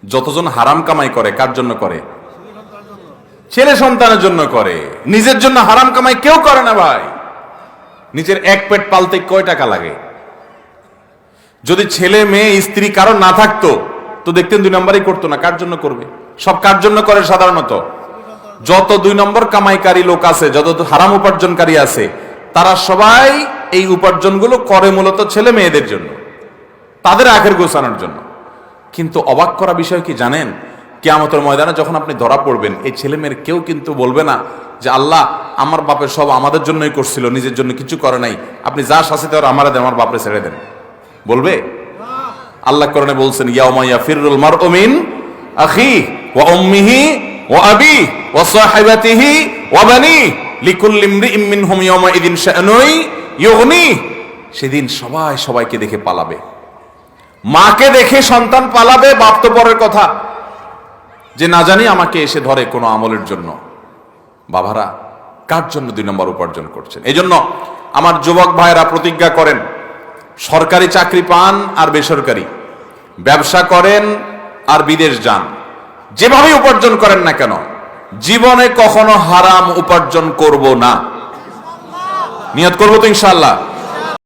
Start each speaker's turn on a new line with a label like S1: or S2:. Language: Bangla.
S1: যতজন হারাম কামাই করে কার জন্য করে? ছেলে সন্তানের জন্য করে। নিজের জন্য হারাম কামাই কেউ করে না ভাই। নিজের এক পেট পালতে কয় টাকা লাগে? যদি ছেলে মেয়ে স্ত্রী কারো না থাকতো তো দেখতেন 2 নম্বরই করতো না। কার জন্য করবে? সব কার জন্য করে? সাধারণত যত 2 নম্বর কামাইকারী লোক আছে, যত হারাম উপার্জনকারী আছে, তারা সবাই এই উপার্জনগুলো করে মূলত ছেলে মেয়েদের জন্য, তাদের আখের গোছানোর জন্য। কিন্তু অবাক করা বিষয় কি জানেন? কিয়ামতের ময়দানে যখন আপনি ধরা পড়বেন, এই ছেলে মেয়ের কেউ কিন্তু বলবে না যে আল্লাহ আমার বাপের সব আমাদের জন্যই করছিল, নিজের জন্য কিছু করে নাই, আপনি যা শাস্তি দেওয়ার আমারে দেন, আমার বাপরে ছেড়ে দেন। বলবে? আল্লাহ কোরআনে বলছেন ইয়াউমা ইয়াফিরুল মারউ মিন আখিহি ওয়া উম্মিহি ওয়া আবিহি ওয়া সাহিবাতিহি ওয়া বানিহি লিকুল্লি ইমরিইম মিনহুম ইয়াউমা ইযিন শাআনুন ইউগনি। সেদিন সবাই সবাইকে দেখে পালাবে। মাকে দেখে সন্তান পালাবে, বাপ তো পরের কথা, যে না জানি আমাকে এসে ধরে কোনো আমলের জন্য। বাবারা, কার জন্য 2 নম্বর উপার্জন করছেন? এই জন্য আমার যুবক ভাইয়েরা প্রতিজ্ঞা করেন, সরকারি চাকরি পান আর বেসরকারি, ব্যবসা করেন আর বিদেশ যান, যেভাবে উপার্জন করেন না কেন, জীবনে কখনো হারাম উপার্জন করব না। নিয়ত করবো তো ইনশাআল্লাহ।